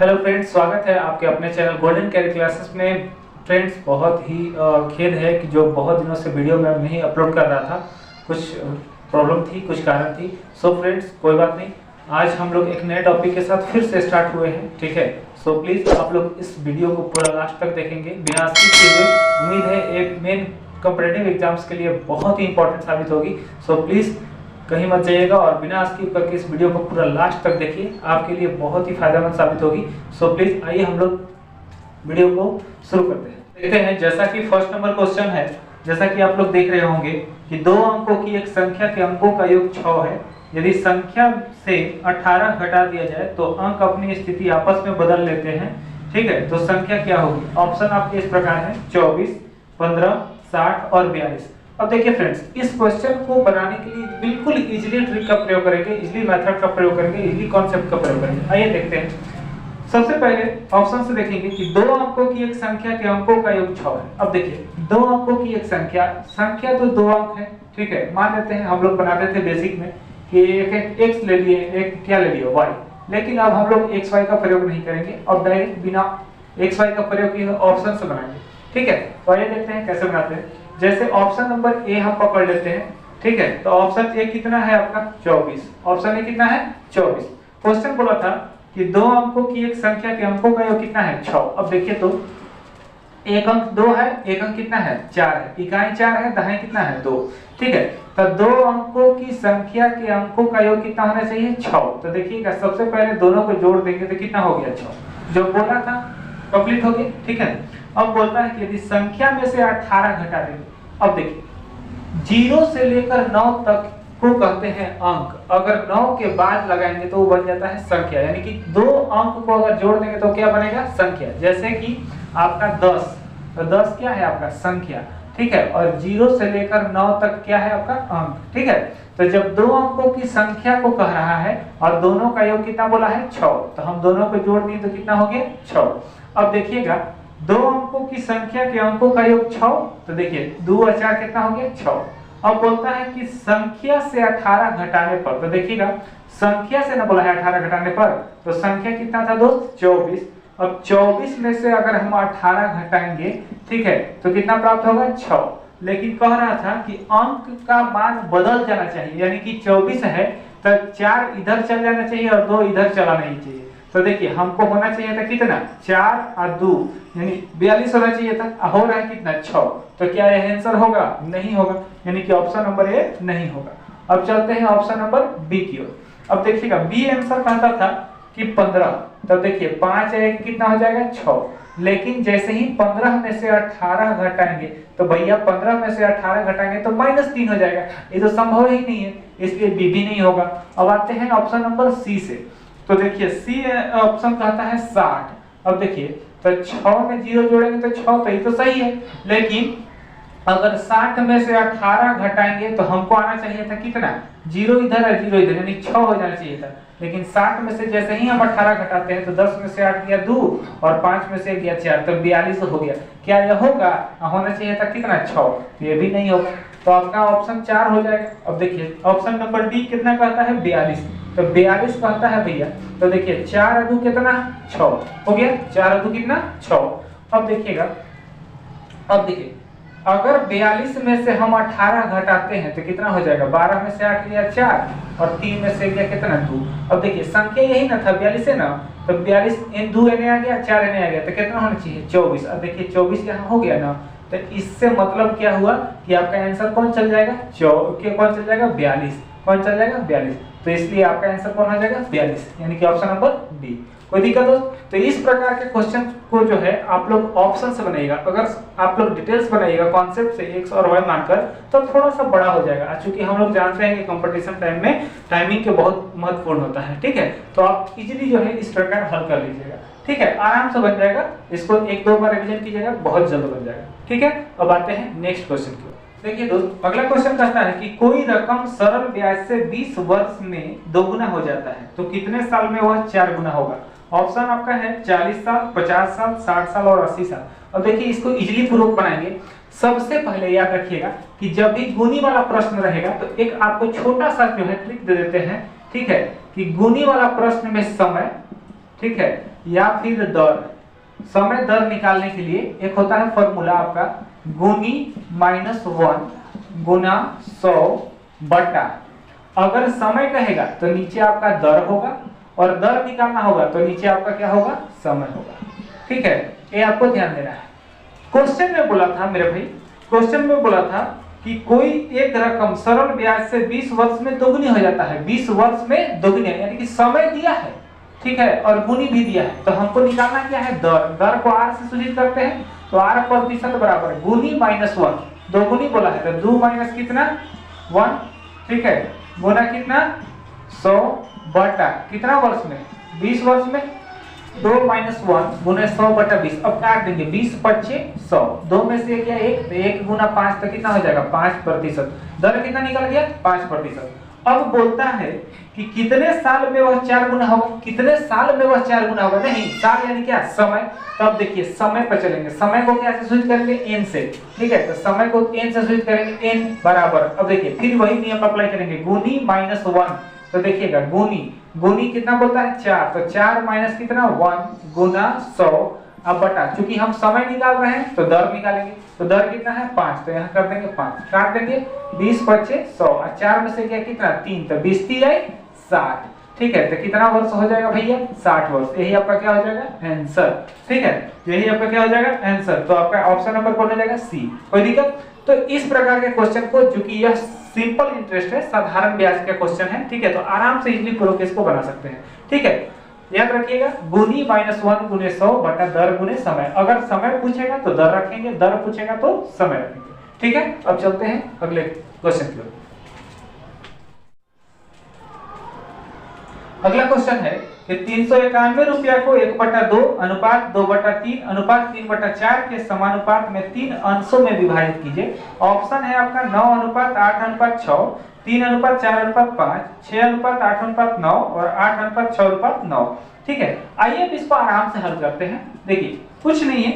Hello friends, स्वागत है आपके अपने चैनल गोल्डन कैरियर क्लासेस में। फ्रेंड्स, बहुत ही खेद है कि जो बहुत दिनों से वीडियो मैं नहीं अपलोड कर रहा था, कुछ प्रॉब्लम थी, कुछ कारण थी। सो फ्रेंड्स, कोई बात नहीं, आज हम लोग एक नए टॉपिक के साथ फिर से स्टार्ट हुए हैं, ठीक है। सो प्लीज़ आप लोग इस वीडियो को पूरा लास्ट तक देखेंगे बिना स्किप किए। उम्मीद है एक मेन कॉम्पिटिटिव एग्जाम्स के लिए बहुत ही इंपॉर्टेंट साबित होगी। सो प्लीज़ कहीं मत जाइएगा और बिना स्किप करके इस वीडियो को पूरा लास्ट तक देखिए, आपके लिए बहुत ही फायदेमंद साबित होगी। सो प्लीज आइए हम लोग वीडियो को शुरू करते हैं। देखते हैं, जैसा कि फर्स्ट नंबर क्वेश्चन है, जैसा कि आप लोग देख रहे होंगे कि दो अंकों की एक संख्या के अंकों का योग 6 है। यदि संख्या से 18 घटा दिया जाए तो अंक अपनी स्थिति आपस में बदल लेते हैं, ठीक है। तो संख्या क्या होगी? ऑप्शन आपके इस प्रकार है 24, 15, 60 और 42। अब देखिए फ्रेंड्स, इस क्वेश्चन को बनाने के लिए बिल्कुल इजीली ट्रिक का प्रयोग करेंगे, इजीली मेथड का प्रयोग करेंगे, इजीली कॉन्सेप्ट का प्रयोग करेंगे। आइए देखते हैं। सबसे पहले ऑप्शन से देखेंगे कि दो अंकों की एक संख्या के अंकों का योग 6 है। अब देखिए, दो अंकों की एक संख्या तो दो अंक है, ठीक है। मान लेते हैं, हम लोग बनाते थे बेसिक में कि एक x ले लिए, एक क्या ले लिए y, लेकिन अब हम लोग x y का प्रयोग नहीं करेंगे, अब डायरेक्ट बिना x y का प्रयोग किए ऑप्शन से बनाएंगे, ठीक है। तो आइए देखते हैं कैसे बनाते हैं। जैसे ऑप्शन नंबर ए हम पकड़ लेते हैं, ठीक है। तो ऑप्शन ए कितना है आपका? 24। ऑप्शन ए कितना है? 24। क्वेश्चन बोला था कि दो अंकों की एक संख्या के अंकों का योग कितना है? 6। अब देखिए तो एक अंक 2 है, एक अंक कितना है? 4 है, इकाई 4 है, दहाई कितना है? 2, ठीक है। तो दो अंकों की संख्या के अंकों का योग कितना होना चाहिए? 6। तो देखिएगा, सबसे पहले दोनों को जोड़ देंगे तो कितना हो गया? 6। जो बोला था कंप्लीट हो गया, ठीक है। अब बोलता है कि यदि संख्या में से 18 घटा देंगे। अब देखिए, 0 से लेकर 9 तक को कहते हैं अंक, अगर 9 के बाद लगाएंगे तो वो बन जाता है संख्या, यानी कि दो अंक को अगर जोड़ देंगे तो क्या बनेगा? संख्या। जैसे कि आपका 10, तो 10 क्या है आपका? संख्या, ठीक है। और 0 से लेकर 9 तक क्या है आपका? अंक, ठीक है। तो जब दो अंकों की संख्या को कह रहा है और दोनों का योग कितना बोला है? 6, तो हम दोनों को जोड़ दिए तो कितना हो गया? 6। अब देखिएगा, दो अंकों की संख्या के अंकों का योग 6, तो देखिए 2 और 4 कितना हो गया? 6। अब बोलता है कि संख्या से 18 घटाने पर, तो देखिएगा संख्या से ना बोला है 18 घटाने पर, तो संख्या कितना था दोस्त? 24। अब 24 में से अगर हम 18 घटाएंगे, ठीक है, तो कितना प्राप्त होगा? 6। लेकिन कह रहा था कि अंक का मान बदल जाना चाहिए, यानी कि 24 है तो 4 इधर चल जाना चाहिए और 2 इधर चला नहीं चाहिए। तो देखिए, हमको होना चाहिए था कितना? 4 और 2 यानी 42 होना चाहिए था, हो रहा है कितना? 6। तो क्या यह आंसर होगा? नहीं होगा, यानी कि ऑप्शन नंबर ए नहीं होगा। अब चलते हैं ऑप्शन नंबर बी की ओर। अब देखिएगा, बी आंसर कहता था कि 15, तब देखिए 5 1 कितना हो जाएगा? 6। लेकिन जैसे ही 15 में से 18 घटाएंगे तो भैया 15 में से 18 घटाएंगे तो -3 हो जाएगा, ये तो संभव ही नहीं है, इसलिए बी भी नहीं होगा। अब आते हैं ऑप्शन नंबर सी से। तो देखिए, सी ऑप्शन कहता है 60। अब देखिए, तो 6 में 0 जोड़ेंगे तो 6, तो ये तो सही है। लेकिन अगर 60 में से 18 घटाएंगे तो हमको आना चाहिए था कितना? 0 इधर है, 0 इधर, यानी 6 हो जाना चाहिए था। लेकिन 60 में से जैसे ही हम 18 घटाते हैं तो 10 में से 8 गया 2 और 5 में से गया 4, तो 42 हो गया। क्या यह होगा? होना चाहिए था कितना? 6, तो ये भी नहीं होगा, तो आपका ऑप्शन 4 हो जाएगा। अब देखिए, ऑप्शन नंबर डी कितना कहता है? 42। तो 42 कहता है भैया, तो देखिए 4 और 2 कितना? 6 हो गया। 4 और 2 कितना? 6। अब देखिएगा, अब देखिए, अगर 42 में से हम 18 घटाते हैं तो कितना हो जाएगा? 12 में से 8 गया 4 और 3 में से गया कितना? 2। अब देखिए, संख्या यही ना था 42 है ना, तो 42 इन 2 एने आ गया, 4 एने आ गया, तो कितना होना चाहिए? 24। अब देखिए 24 यहाँ हो गया ना, तो इससे मतलब क्या हुआ कि आपका आंसर कौन चल जाएगा? कौन चल जाएगा? 42। कौन चल जाएगा? 42। तो इसलिए आपका आंसर कौन हो जाएगा? 42, यानी कि ऑप्शन नंबर डी। कोई दिक्कत हो? तो इस प्रकार के क्वेश्चन को जो है आप लोग ऑप्शन से बनाइएगा। अगर आप लोग डिटेल्स बनाइएगा कॉन्सेप्ट से एक्स और वाई मानकर, तो थोड़ा सा बड़ा हो जाएगा, क्योंकि हम लोग जानते हैं कि कंपटीशन टाइम में टाइमिंग के बहुत महत्वपूर्ण होता है, ठीक है। तो आप इजीली जो है इस प्रकार हल कर लीजिएगा, ठीक है, आराम से बन जाएगा। इसको 1-2 बार रिवीजन कीजिएगा, बहुत जल्द बन जाएगा, ठीक है। अब आते हैं नेक्स्ट क्वेश्चन की। देखिए दोस्त, अगला क्वेश्चन कहता है कि कोई रकम सरल ब्याज से 20 वर्ष में दोगुना हो जाता है, तो कितने साल में वह 4 गुना होगा? ऑप्शन आपका है 40 साल, 50 साल, 60 साल और 80 साल। अब देखिए, इसको इजीली पूर्वक बनाएंगे। सबसे पहले याद रखिएगा कि जब भी गुनी वाला प्रश्न रहेगा तो एक आपको छोटा सा जो है ट्रिक दे देते हैं, ठीक है, कि गुनी वाला प्रश्न में समय, ठीक है, या फिर दर, समय दर निकालने के लिए एक होता है फॉर्मूला आपका गुनी -1 गुना 100 बटा, अगर समय कहेगा तो नीचे आपका दर होगा और दर निकालना होगा तो नीचे आपका क्या होगा, समय होगा। ठीक है, ये आपको ध्यान देना है। क्वेश्चन में बोला था मेरे भाई, क्वेश्चन में बोला था कि कोई एक रकम सरल ब्याज से 20 वर्ष में दोगुनी हो जाता है, 20 वर्ष में दोगुनी, यानी कि समय दिया है, ठीक है, और गुनी भी दिया है, तो हमको निकालना क्या है, दर। दर को r से सूचित करते हैं, तो r प्रतिशत बराबर गुनी -1, दोगुनी बोला है तो 2 माइनस कितना 1, ठीक है, गुना कितना 100 बटा कितना वर्ष में, 20 वर्ष में, 2 माइनस 1 गुना 100 बटा 20। अब काट देंगे, 20 पच्चे 100, 2 में से गया 1, तो 1 गुना 5 तो कितना हो जाएगा 5%। दर कितना निकल गया 5%। अब बोलता है कि कितने साल में वह 4 गुना होगा, कितने साल में वह 4 गुना होगा, नहीं साल यानी क्या समय। तब देखिए समय पर चलेंगे, समय को क्या से सूचित करेंगे n से, ठीक है, तो समय को n से सूचित करेंगे, n बराबर, अब देखिए फिर वही नियम अप्लाई करेंगे, गुनी -1, तो देखिएगा गुनी कितना बोलता है 4, तो 4 माइनस कितना 1 गुना 100, अब बटा, चूंकि हम समय निकाल रहे हैं तो दर निकालेंगे, तो दर कितना है 5, तो यहाँ कर देंगे 5, काट देंगे, 20 पच्चे 100 और 4 में से क्या कितना 3, तो 20 3 60, ठीक है, तो कितना वर्ष हो जाएगा भैया 60 वर्ष। यही आपका क्या हो जाएगा आंसर, ठीक है, यही आपका क्या हो जाएगा आंसर। तो आपका ऑप्शन नंबर कौन हो जाएगा सी। कोई दिक्कत? तो इस प्रकार के क्वेश्चन को, जो कि यह सिंपल इंटरेस्ट है, साधारण ब्याज का क्वेश्चन है, ठीक है, तो आराम से इजीली प्रो केस को बना सकते हैं, ठीक है। याद रखिएगा गुनी -1 गुने 100 बटा दर गुने समय, अगर समय पूछेगा तो दर रखेंगे, दर पूछेगा तो समय रखेंगे, ठीक है। अब चलते हैं अगले क्वेश्चन की ओर। अगला क्वेश्चन है कि 391 रुपया को 1/2 अनुपात 2/3 अनुपात 3/4 के समानुपात में 3 अंशों में विभाजित कीजिए। ऑप्शन है आपका 9 अनुपात 8 अनुपात 6, 3 अनुपात 4 अनुपात 5, 6 अनुपात 8 अनुपात 9 और 8 अनुपात 6 अनुपात 9, ठीक है। आइए अब इसको आराम से हल करते हैं। देखिए कुछ नहीं है,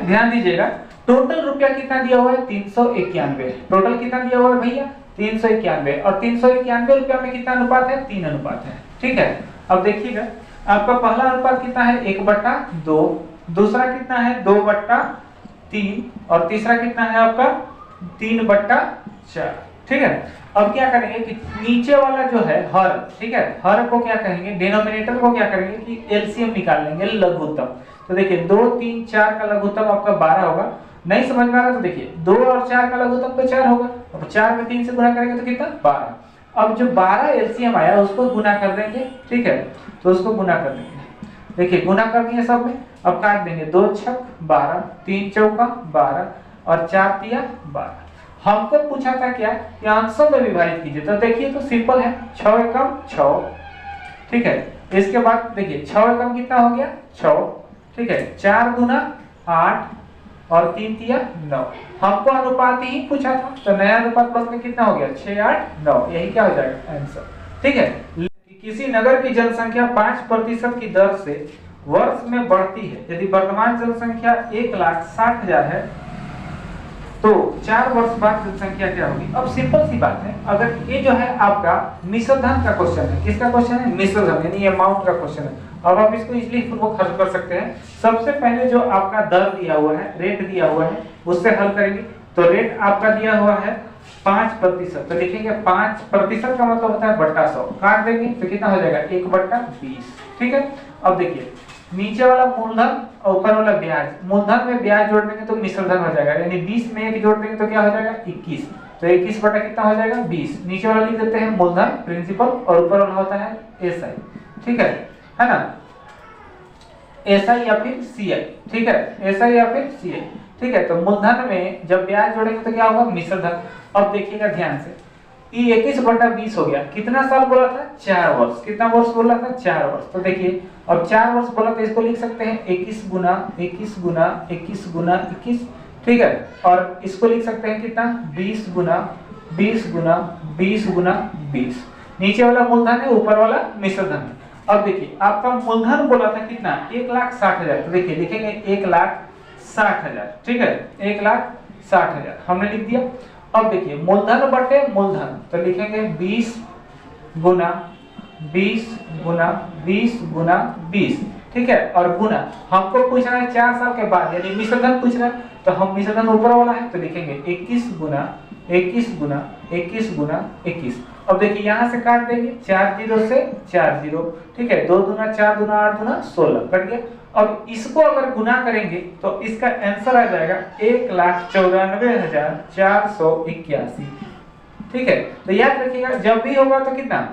ध्यान दीजिएगा, टोटल रुपया कितना दिया हुआ है 391, टोटल कितना दिया हुआ है भैया 391, और 391 रुपया में कितना अनुपात है 3 अनुपात है, ठीक है। अब देखिएगा आपका पहला अनुपात कितना है 1/2, दूसरा कितना है 2/3 और तीसरा कितना है आपका 3/4, ठीक है। अब क्या करेंगे कि नीचे वाला जो है हर, ठीक है, हर को क्या कहेंगे, डिनोमिनेटर को क्या करेंगे कि एलसीएम निकाल लेंगे, लघुत्तम। तो देखिए 2 3 4 का लघुत्तम आपका 12 होगा, नहीं समझ में आ रहा तो देखिए 2 और 4 का लघुत्तम तो 4 होगा, अब 4 में 3 से गुणा करेंगे तो कितना 12। अब जो 12 एलसीएम आया उसको गुना कर देंगे, ठीक है, तो उसको गुना कर देंगे, देखिए गुना कर दिए सब में। अब काट देंगे, 2 छक 12, 3 चौका 12 और 4 तिया 12। हमको पूछा था क्या कि अंशों में विभाजित कीजिए, तो देखिए तो सिंपल है, 6 एकम 6, ठीक है। इसके बाद देखिए 6 एकम कितना हो गया 6, ठीक है, 4 गुना 8 और 3 तिया 9। हमको अनुपात ही पूछा था, तो नया अनुपात बन के कितना हो गया 6 8 9, यही क्या हो जाएगा आंसर, ठीक है। किसी नगर की जनसंख्या 5% की दर से वर्ष में बढ़ती है, यदि वर्तमान जनसंख्या 1,60,000 है तो 4 वर्ष बाद जनसंख्या क्या होगी। अब सिंपल सी बात है, अगर ये जो है आपका मिश्र धन का क्वेश्चन है, किसका क्वेश्चन है मिश्र धन यानी अमाउंट का क्वेश्चन है। अब आप इसको इजीली पूर्वक हल कर सकते हैं। सबसे पहले जो आपका दर दिया हुआ है, रेट दिया हुआ है, उससे हल करेंगे। तो रेट आपका दिया हुआ है 5%, तो लिखेंगे 5% का मतलब होता है बट्टा 100, काट देंगे तो कितना हो जाएगा 1/20, ठीक है। अब देखिए नीचे वाला मूलधन और ऊपर वाला ब्याज, मूलधन में ब्याज जोड़ देंगे तो मिश्र धन हो जाएगा, यानी 20 में 1 जोड़ देंगे तो क्या हो जाएगा 21, तो 21 बटा कितना हो जाएगा 20। नीचे वाला लिख देते हैं मूलधन प्रिंसिपल और ऊपर वाला होता है एसआई, ठीक है ना, एसआई या फिर सीआई, ठीक है, एसआई या फिर सीआई, ठीक है। तो मूलधन में जब ब्याज जोड़ेंगे तो क्या होगा मिश्र धन। अब देखिएगा ध्यान से, ये 21/20 हो गया, कितना साल बोला था 4 वर्ष, कितना वर्ष बोला था 4 वर्ष। तो देखिए अब 4 वर्ष बोला तो इसको लिख सकते हैं 21 गुना 21 गुना 21 गुना 21, ठीक है, और इसको लिख सकते हैं कितना 20 गुना 20 गुना 20 गुना 20। नीचे वाला मूलधन है, ऊपर वाला मिश्र धन है। अब देखिए आपका मूलधन बोला था कितना 1,60,000, तो देखिए लिखेंगे 1,60,000, ठीक है, 1,60,000 हमने लिख दिया। अब देखिए मूलधन बटे मूलधन, तो लिखेंगे 20 गुना 20 गुना 20 गुना 20, ठीक है, और गुना हमको पूछना है 4 साल के बाद, यानी मिश्रधन पूछ रहा है, तो हम मिश्रधन ऊपर वाला है तो लिखेंगे 21 गुना 21 गुना 21 गुना 21। अब देखिए यहाँ से काट देंगे 4 जीरो से 4 जीरो, ठीक है, 2 दूना 4 दूना 8 दूना 16 कट गया। अब इसको अगर गुना करेंगे तो इसका आंसर आ जाएगा 1,94,481। ठीक है, तो याद रखिएगा जब भी होगा तो कितना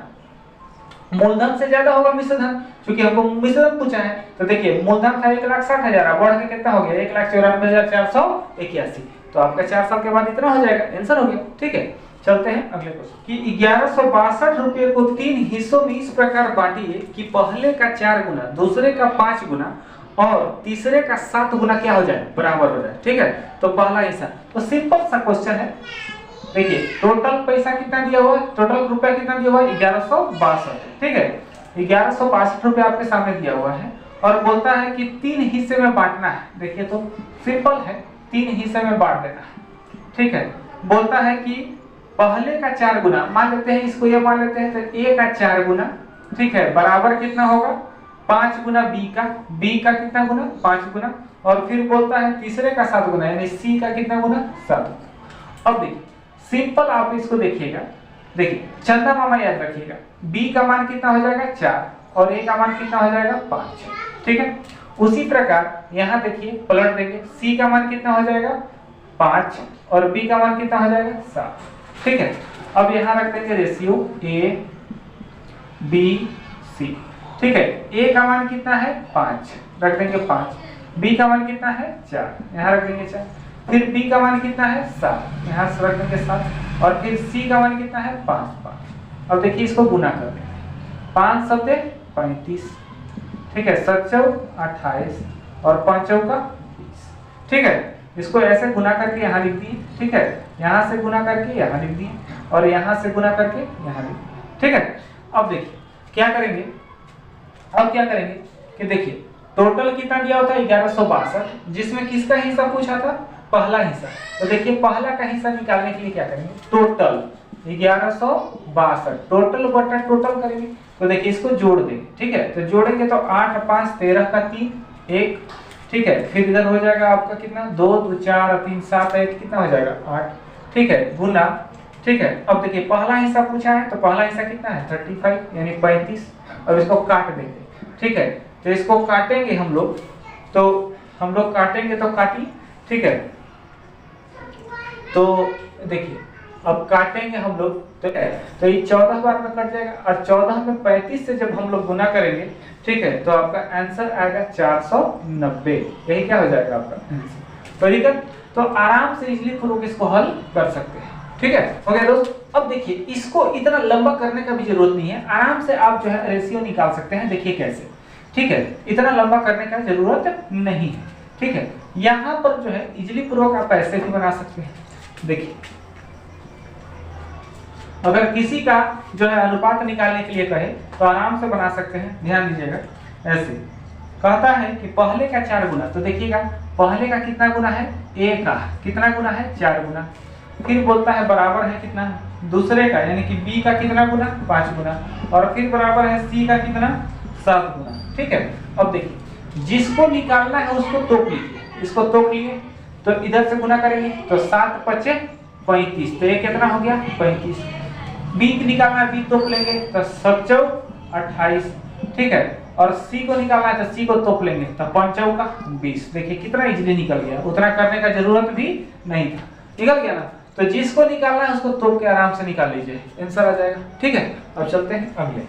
मूलधन से ज्यादा होगा मिश्रधन, क्योंकि हमको मिश्रधन पूछा है। तो देखिए मूलधन था 1,60,000, बढ़ के कितना हो गया 1,94,481, तो आपका 4 साल के बाद इतना हो जाएगा, आंसर हो गया। ठीक है, चलते हैं अगले क्वेश्चन कि 1162 रुपये को 3 हिस्सों में इस प्रकार बांटिए कि पहले का 4 गुना, दूसरे का 5 गुना और तीसरे का 7 गुना क्या हो जाए, बराबर हो जाए। ठीक है, तो पहला हिस्सा तो सिंपल सा क्वेश्चन है। देखिए टोटल पैसा कितना दिया हुआ है, टोटल रुपया कितना दिया हुआ है 1162। ठीक है, 1162 रुपया आपके सामने दिया हुआ है और बोलता है कि 3 हिस्से में बांटना है। देखिए तो सिंपल है, 3 हिस्से में बांट देना है। ठीक है, बोलता है कि पहले का 4 गुना, मान लेते हैं इसको ये मान लेते हैं, तो ए का 4 गुना, ठीक है, बराबर कितना होगा 5 गुना बी का कितना गुना 5 गुना, और फिर बोलता है तीसरे का 7 गुना, यानी सी का कितना गुना 7। अब देखिए सिंपल आप इसको देखिएगा, देखिए चंदा मामा याद रखिएगा, बी का मान कितना हो जाएगा 4 और ए का मान कितना हो जाएगा 5। ठीक है, उसी प्रकार यहाँ देखिए पलट देंगे, सी का मान कितना हो जाएगा 5 और बी का मान कितना हो जाएगा 7। ठीक है, अब यहाँ रख देंगे रेशियो ए बी सी। ठीक है, ए का मान कितना है 5, रख देंगे 5, बी का मान कितना है 4, यहाँ रख देंगे 4, फिर बी का मान कितना है 7, यहाँ से रख देंगे 7, और फिर सी का मान कितना है 5। अब देखिए इसको गुना कर देंगे, 5 सत्ते 35, ठीक है, 7 चौक 28 और 5 चौका 20। ठीक है, इसको ऐसे गुना करके यहाँ लिख दिए। ठीक है, यहाँ से गुना करके यहाँ लिख दिए और यहाँ से गुना करके यहाँ लिख दिए। ठीक है, अब देखिए क्या करेंगे, अब क्या करेंगे कि देखिए टोटल कितना दिया होता है 1162, जिसमें किसका हिस्सा पूछा था, पहला हिस्सा। तो देखिए पहला का हिस्सा निकालने के लिए क्या करेंगे, टोटल 1162 टोटल बटा टोटल करेंगे। तो देखिए इसको जोड़ देंगे। ठीक है, तो जोड़ेंगे तो 8 5 13 का 3 1। ठीक है, फिर इधर हो जाएगा आपका कितना 2 2 4 3 7 1 कितना हो जाएगा 8। ठीक है, गुना। ठीक है, अब देखिए पहला हिस्सा पूछा है तो पहला हिस्सा कितना है 35 यानी 35। अब इसको काट देंगे। ठीक है, तो इसको काटेंगे हम लोग, तो हम लोग काटेंगे तो काटिए। ठीक है, तो देखिए अब काटेंगे हम लोग तो ये 14 बार में कट जाएगा और 14 में 35 से जब हम लोग गुना करेंगे, ठीक है, तो आपका आंसर आएगा 490। यही क्या हो जाएगा आपका आंसर। तो ठीक है, तो आराम से इजीली लोग इसको हल कर सकते हैं। ठीक है, हो गया दोस्त। अब देखिए इसको इतना लंबा करने का भी जरूरत नहीं है, आराम से आप जो है रेशियो निकाल सकते हैं। देखिए कैसे, ठीक है, इतना लंबा करने का जरूरत नहीं है। ठीक है, यहाँ पर जो है इजीली पूर्वक आप ऐसे भी बना सकते हैं। देखिए अगर किसी का जो है अनुपात निकालने के लिए कहे तो आराम से बना सकते हैं। ध्यान दीजिएगा, ऐसे कहता है कि पहले का 4 गुना, तो देखिएगा पहले का कितना गुना है, ए का कितना गुना है 4 गुना, फिर बोलता है बराबर है कितना दूसरे का यानी कि बी का कितना गुना 5 गुना, और फिर बराबर है सी का कितना 7 गुना। ठीक है, अब देखिए जिसको निकालना है उसको तोप लीजिए, इसको तोप लिए तो इधर से गुना करेंगे तो 7 5 35, तो ये कितना हो गया 35। बी निकालना है, बी तोप लेंगे तो 7 चौक 28। ठीक है, और सी को निकालना है तो सी को तोप लेंगे तो 5 चौका 20। देखिए कितना इजीली निकल गया, उतना करने का जरूरत भी नहीं था, निकल गया ना। तो जिसको निकालना है उसको तोप के आराम से निकाल लीजिए, आंसर आ जाएगा। ठीक है, अब चलते हैं अगले।